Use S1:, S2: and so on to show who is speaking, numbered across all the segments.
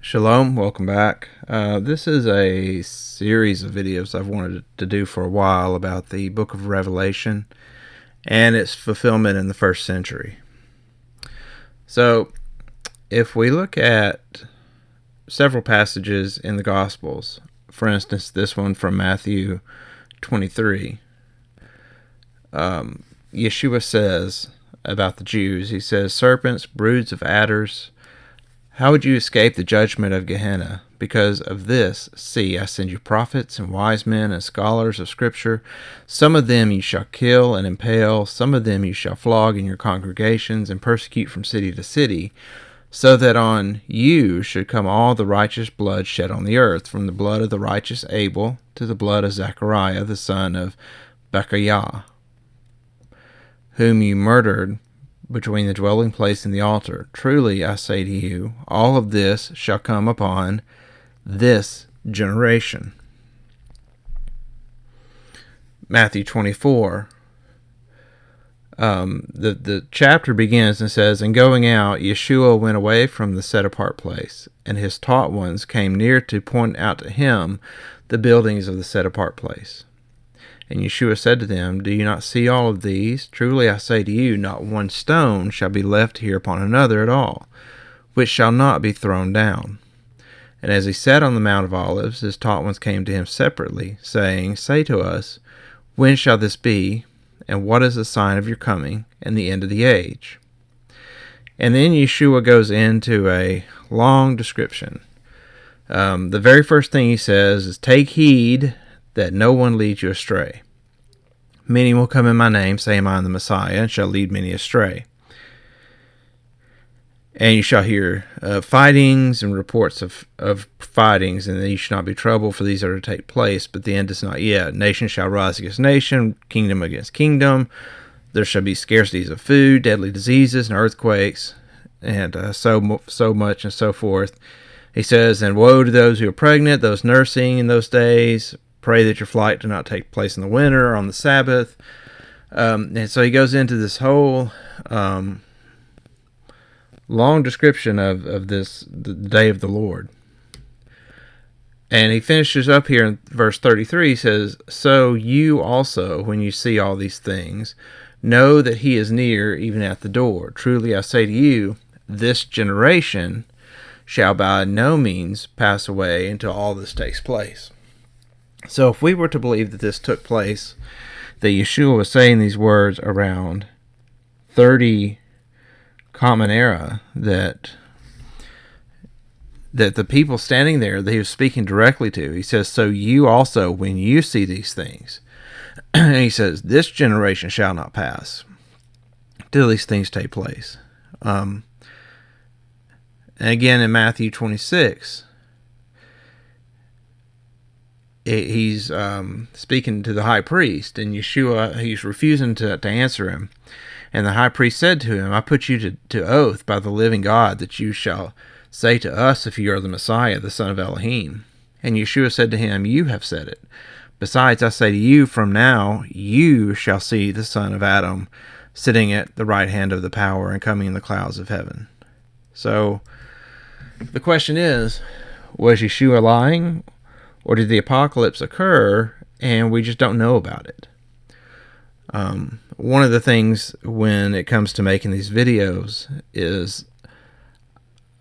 S1: Shalom, welcome back. This is a series of videos I've wanted to do for a while about the book of Revelation and its fulfillment in the first century. So, if we look at several passages in the Gospels, for instance, this one from Matthew 23, Yeshua says about the Jews, he says, "Serpents, broods of adders, how would you escape the judgment of Gehenna? Because of this, see, I send you prophets and wise men and scholars of Scripture. Some of them you shall kill and impale, some of them you shall flog in your congregations and persecute from city to city, so that on you should come all the righteous blood shed on the earth, from the blood of the righteous Abel to the blood of Zechariah the son of Berechiah, whom you murdered between the dwelling place and the altar. Truly, I say to you, all of this shall come upon this generation." Matthew 24, the chapter begins and says, "And going out, Yeshua went away from the set-apart place, and his taught ones came near to point out to him the buildings of the set-apart place. And Yeshua said to them, Do you not see all of these? Truly I say to you, not one stone shall be left here upon another at all, which shall not be thrown down." And as he sat on the Mount of Olives, his taught ones came to him separately, saying, "Say to us, when shall this be? And what is the sign of your coming and the end of the age?" And then Yeshua goes into a long description. The very first thing he says is, "Take heed that no one leads you astray. Many will come in my name, saying, I am the Messiah, and shall lead many astray. And you shall hear fightings and reports of fightings, and you shall not be troubled, for these are to take place, but the end is not yet. Nation shall rise against nation, kingdom against kingdom. There shall be scarcities of food, deadly diseases, and earthquakes, and so much and so forth." He says, "And woe to those who are pregnant, those nursing in those days. Pray that your flight do not take place in the winter or on the Sabbath." And so he goes into this whole long description of this, the day of the Lord. And he finishes up here in verse 33. He says, "So you also, when you see all these things, know that he is near, even at the door. Truly I say to you, this generation shall by no means pass away until all this takes place." So if we were to believe that this took place, that Yeshua was saying these words around 30 Common Era, that the people standing there that he was speaking directly to, he says, "So you also, when you see these things," and he says, "this generation shall not pass till these things take place." And again in Matthew 26, he's speaking to the high priest, and Yeshua, he's refusing to answer him. And the high priest said to him, "I put you to oath by the living God that you shall say to us if you are the Messiah, the son of Elohim." And Yeshua said to him, "You have said it. Besides, I say to you, from now you shall see the Son of Adam sitting at the right hand of the power and coming in the clouds of heaven." So the question is, was Yeshua lying? Or did the apocalypse occur and we just don't know about it? One of the things when it comes to making these videos is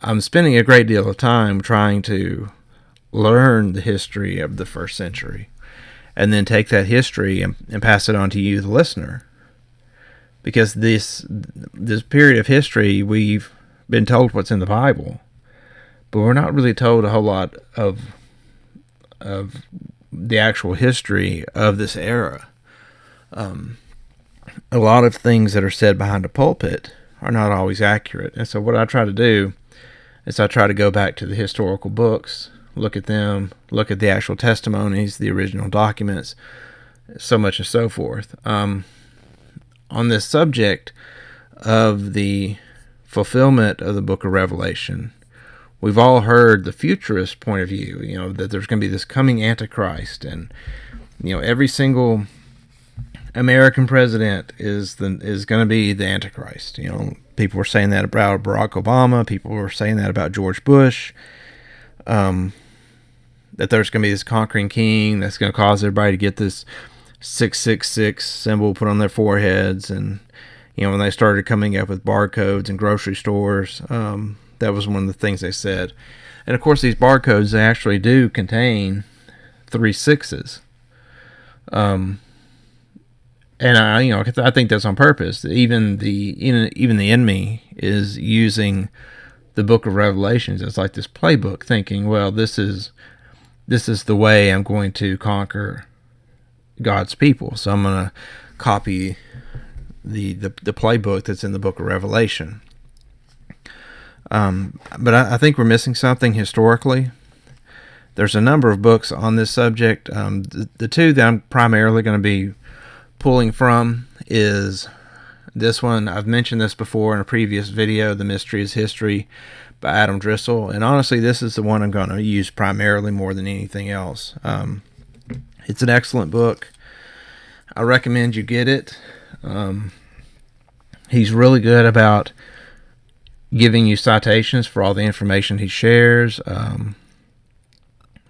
S1: I'm spending a great deal of time trying to learn the history of the first century and then take that history and pass it on to you, the listener. Because this period of history, we've been told what's in the Bible, but we're not really told a whole lot of the actual history of this era. A lot of things that are said behind a pulpit are not always accurate. And so what I try to do is I try to go back to the historical books, look at them, look at the actual testimonies, the original documents, so much and so forth. On this subject of the fulfillment of the book of Revelation, we've all heard the futurist point of view, that there's going to be this coming Antichrist, and, every single American president is going to be the Antichrist. People were saying that about Barack Obama. People were saying that about George Bush. that there's going to be this conquering king that's going to cause everybody to get this 666 symbol put on their foreheads. And, when they started coming up with barcodes in grocery stores, that was one of the things they said. And of course, these barcodes, they actually do contain 3 6s. And I think that's on purpose. Even the enemy is using the book of Revelations as like this playbook, thinking, well, this is the way I'm going to conquer God's people. So I'm going to copy the playbook that's in the book of Revelation. But I think we're missing something historically. There's a number of books on this subject. The two that I'm primarily going to be pulling from is this one. I've mentioned this before in a previous video, The Mystery is History by Adam Driscoll. And honestly, this is the one I'm going to use primarily more than anything else. It's an excellent book. I recommend you get it. He's really good about giving you citations for all the information he shares. And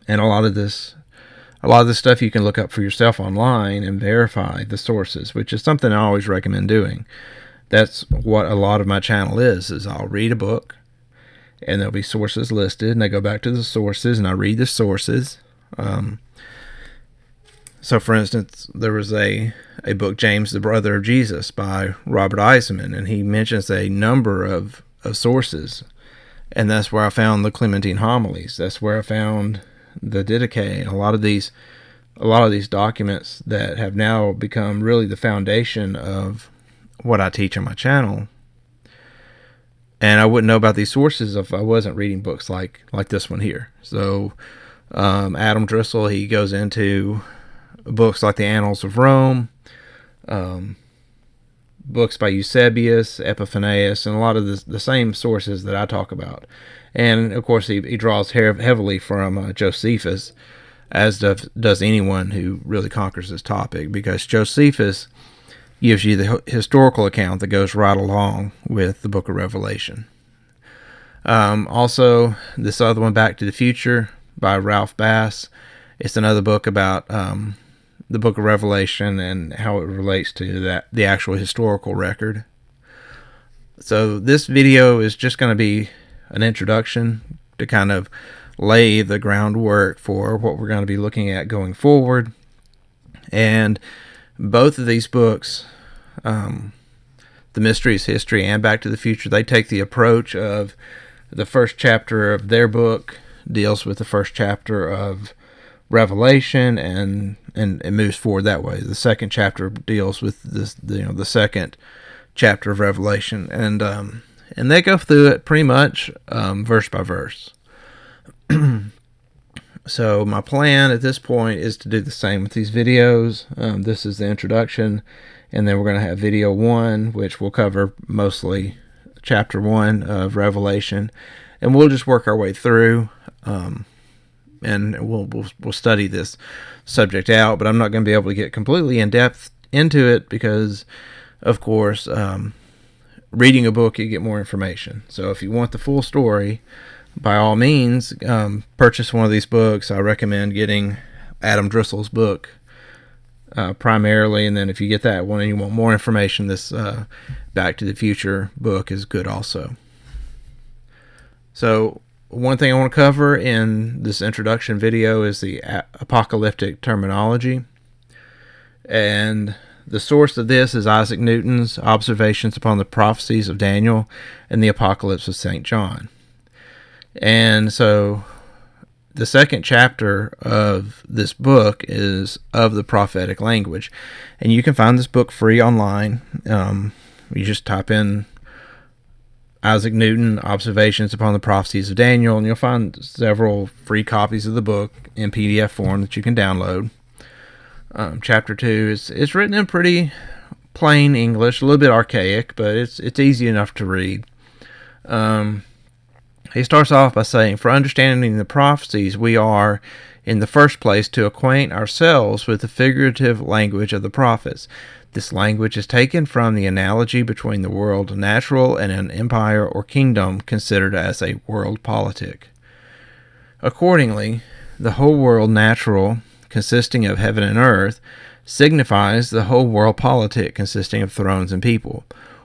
S1: a lot of this stuff you can look up for yourself online and verify the sources, which is something I always recommend doing. That's what a lot of my channel is I'll read a book and there'll be sources listed, and I go back to the sources and I read the sources. So for instance, there was a book, James, the Brother of Jesus, by Robert Eisenman, and he mentions a number of sources. And that's where I found the Clementine homilies. That's where I found the Didache, and a lot of these documents that have now become really the foundation of what I teach on my channel. And I wouldn't know about these sources if I wasn't reading books like this one here. So Adam Driscoll, he goes into books like the Annals of Rome, books by Eusebius, Epiphanius, and a lot of the same sources that I talk about. And of course, he draws heavily from Josephus, as does anyone who really conquers this topic, because Josephus gives you the historical account that goes right along with the book of Revelation. Also, this other one, Back to the Future by Ralph Bass. It's another book about the book of Revelation and how it relates to the actual historical record. So this video is just going to be an introduction to kind of lay the groundwork for what we're going to be looking at going forward. And both of these books, The Mystery is History and Back to the Future, they take the approach of the first chapter of their book deals with the first chapter of Revelation, and it moves forward that way. The second chapter deals with this, the second chapter of Revelation, and they go through it pretty much verse by verse. So my plan at this point is to do the same with these videos. This is the introduction, and then we're going to have video 1, which will cover mostly chapter 1 of Revelation, and we'll just work our way through. And we'll study this subject out, but I'm not going to be able to get completely in depth into it because, of course, reading a book, you get more information. So if you want the full story, by all means, purchase one of these books. I recommend getting Adam Driscoll's book primarily, and then if you get that one and you want more information, this Back to the Future book is good also. So one thing I want to cover in this introduction video is the apocalyptic terminology. And the source of this is Isaac Newton's Observations upon the Prophecies of Daniel and the Apocalypse of St. John. And so the second chapter of this book is of the prophetic language. And you can find this book free online. You just type in Isaac Newton, Observations upon the Prophecies of Daniel, and you'll find several free copies of the book in PDF form that you can download. Chapter 2 is written in pretty plain English, a little bit archaic, but it's easy enough to read. He starts off by saying, "For understanding the prophecies, we are, in the first place, to acquaint ourselves with the figurative language of the prophets. This language is taken from the analogy between the world natural and an empire or kingdom considered as a world politic." Accordingly, the whole world natural, consisting of heaven and earth, signifies the whole world politic, consisting of thrones and people,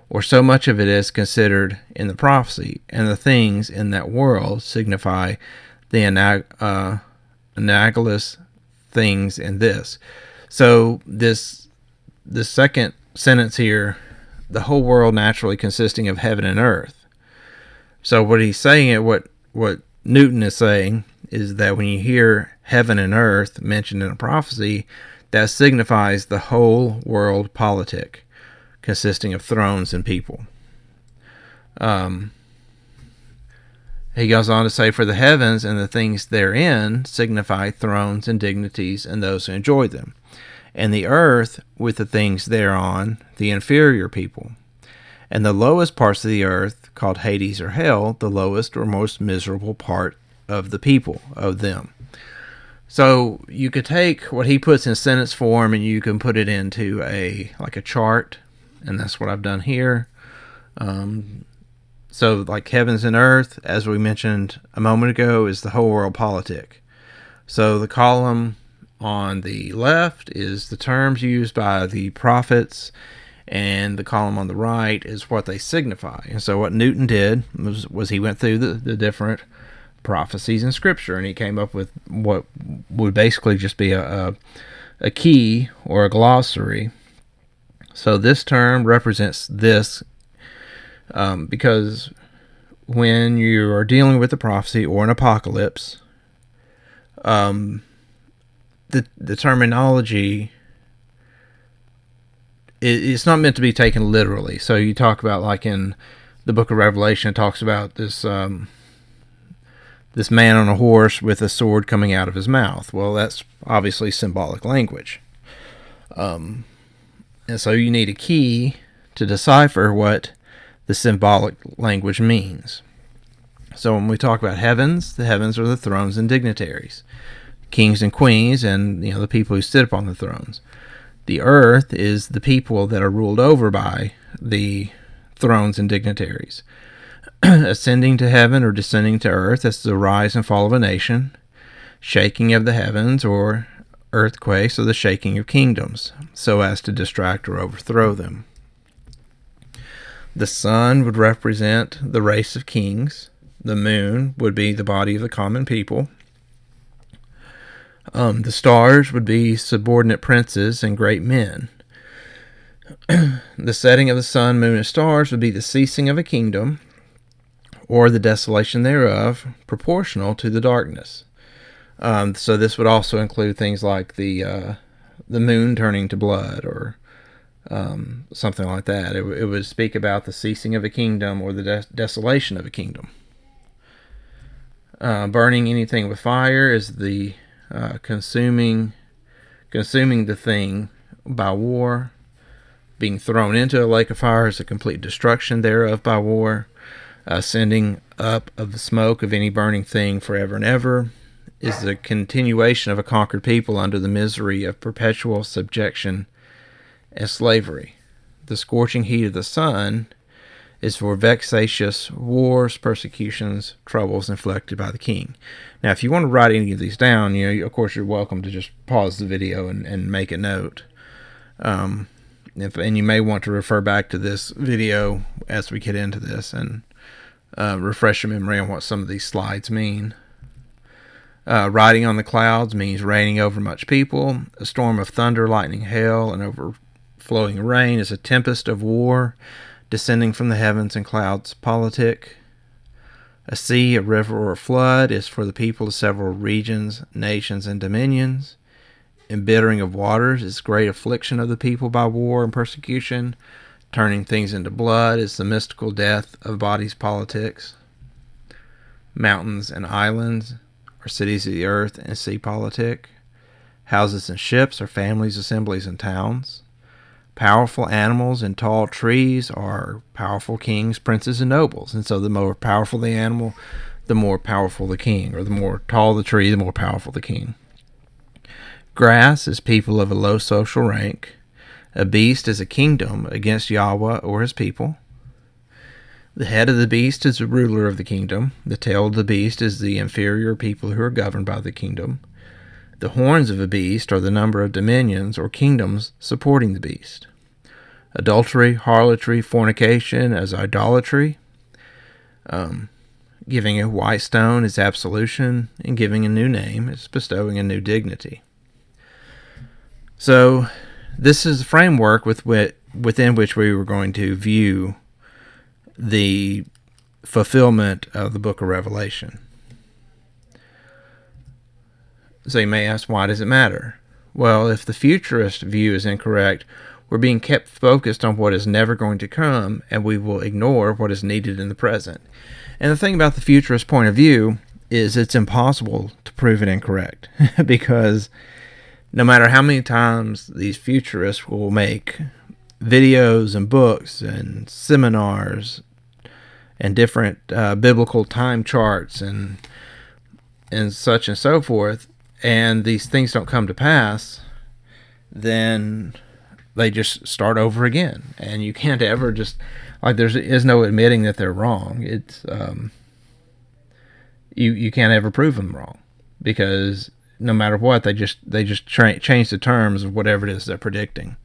S1: or so much of it is considered in the prophecy, and the things in that world signify the analogous things in this. So this second sentence here, the whole world naturally consisting of heaven and earth. So what he's saying, what Newton is saying, is that when you hear heaven and earth mentioned in a prophecy, that signifies the whole world politic, consisting of thrones and people. He goes on to say, for the heavens and the things therein signify thrones and dignities and those who enjoy them, and the earth with the things thereon, the inferior people, and the lowest parts of the earth, called Hades or hell, the lowest or most miserable part of the people of them. So you could take what he puts in sentence form and you can put it into a chart, and that's what I've done here. So like heavens and earth, as we mentioned a moment ago, is the whole world politic. So the column on the left is the terms used by the prophets, and the column on the right is what they signify. And so what Newton did was he went through the different prophecies in Scripture, and he came up with what would basically just be a key or a glossary. So this term represents this, because when you are dealing with a prophecy or an apocalypse, the terminology, it's not meant to be taken literally. So you talk about, like in the book of Revelation, it talks about this man on a horse with a sword coming out of his mouth. Well, that's obviously symbolic language. And so you need a key to decipher what the symbolic language means. So when we talk about heavens, the heavens are the thrones and dignitaries, kings and queens, and the people who sit upon the thrones. The earth is the people that are ruled over by the thrones and dignitaries. Ascending to heaven or descending to earth, that's the rise and fall of a nation. Shaking of the heavens, or earthquakes, or the shaking of kingdoms, so as to distract or overthrow them. The sun would represent the race of kings. The moon would be the body of the common people. The stars would be subordinate princes and great men. The setting of the sun, moon, and stars would be the ceasing of a kingdom, or the desolation thereof, proportional to the darkness. So this would also include things like the moon turning to blood, or something like that. It would speak about the ceasing of a kingdom or the desolation of a kingdom. Burning anything with fire is the consuming the thing by war. Being thrown into a lake of fire is a complete destruction thereof by war. Sending up of the smoke of any burning thing forever and ever is the continuation of a conquered people under the misery of perpetual subjection and slavery. The scorching heat of the sun is for vexatious wars, persecutions, troubles inflicted by the king. Now, if you want to write any of these down, of course, you're welcome to just pause the video and make a note. And you may want to refer back to this video as we get into this and refresh your memory on what some of these slides mean. Riding on the clouds means reigning over much people. A storm of thunder, lightning, hail, and overflowing rain is a tempest of war, descending from the heavens and clouds politic. A sea, a river, or a flood is for the people of several regions, nations, and dominions. Embittering of waters is great affliction of the people by war and persecution. Turning things into blood is the mystical death of bodies politics. Mountains and islands are cities of the earth and sea politic. Houses and ships are families, assemblies, and towns. Powerful animals and tall trees are powerful kings, princes, and nobles. And so the more powerful the animal, the more powerful the king, or the more tall the tree, the more powerful the king. Grass is people of a low social rank. A beast is a kingdom against Yahweh or his people. The head of the beast is the ruler of the kingdom. The tail of the beast is the inferior people who are governed by the kingdom. The horns of a beast are the number of dominions or kingdoms supporting the beast. Adultery, harlotry, fornication is idolatry. Giving a white stone is absolution, and giving a new name is bestowing a new dignity. So, this is the framework within which we were going to view the fulfillment of the book of Revelation. So you may ask, why does it matter? Well, if the futurist view is incorrect, we're being kept focused on what is never going to come, and we will ignore what is needed in the present. And the thing about the futurist point of view is it's impossible to prove it incorrect, because no matter how many times these futurists will make videos and books and seminars and different biblical time charts and such and so forth, and these things don't come to pass, then they just start over again. And you can't ever just, like, there is no admitting that they're wrong. It's you can't ever prove them wrong, because no matter what, they just change the terms of whatever it is they're predicting.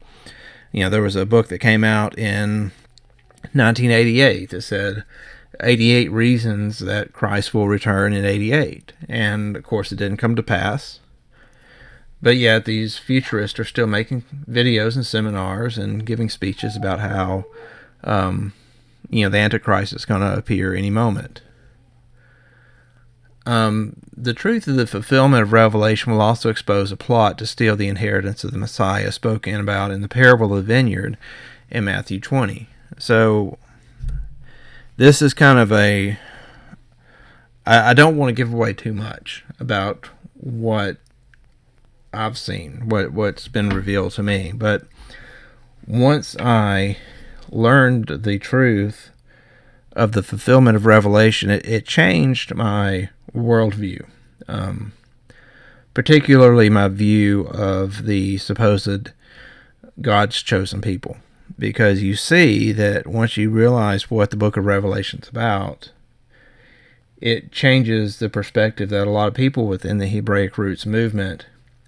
S1: You know, there was a book that came out in 1988 that said 88 reasons that Christ will return in 88. And, of course, it didn't come to pass. But yet these futurists are still making videos and seminars and giving speeches about how, the Antichrist is going to appear any moment. The truth of the fulfillment of Revelation will also expose a plot to steal the inheritance of the Messiah spoken about in the parable of the vineyard in Matthew 20. So this is kind of I don't want to give away too much about what I've seen, what's been revealed to me. But once I learned the truth of the fulfillment of Revelation, it changed my worldview, particularly my view of the supposed God's chosen people. Because you see that once you realize what the book of Revelation is about, it changes the perspective that a lot of people within the Hebraic roots movement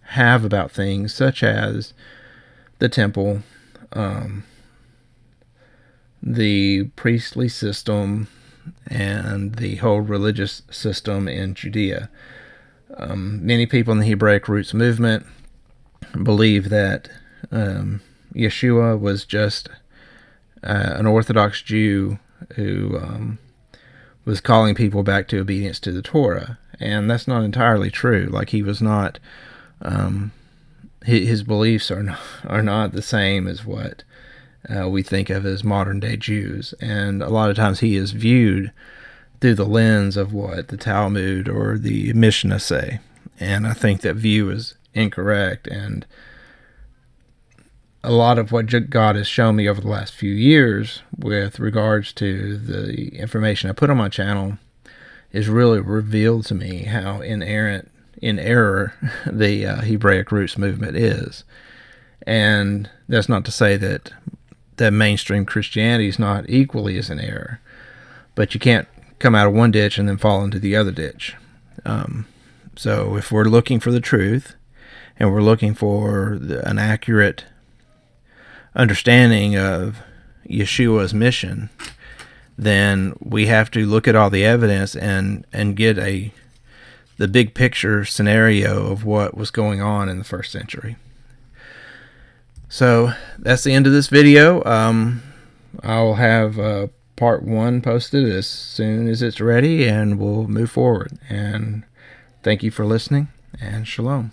S1: have about things such as the temple, the priestly system, and the whole religious system in Judea. Many people in the Hebraic roots movement believe that Yeshua was just an Orthodox Jew who was calling people back to obedience to the Torah, and that's not entirely true. Like, he was not, his beliefs are not the same as what we think of as modern day Jews, and a lot of times he is viewed through the lens of what the Talmud or the Mishnah say, and I think that view is incorrect. And a lot of what God has shown me over the last few years with regards to the information I put on my channel is really revealed to me how in error the Hebraic roots movement is. And that's not to say that mainstream Christianity is not equally as in error, but you can't come out of one ditch and then fall into the other ditch. So if we're looking for the truth and we're looking for an accurate understanding of Yeshua's mission, then we have to look at all the evidence and get the big picture scenario of what was going on in the first century. So that's the end of this video. I'll have part 1 posted as soon as it's ready, and we'll move forward. And thank you for listening, and shalom.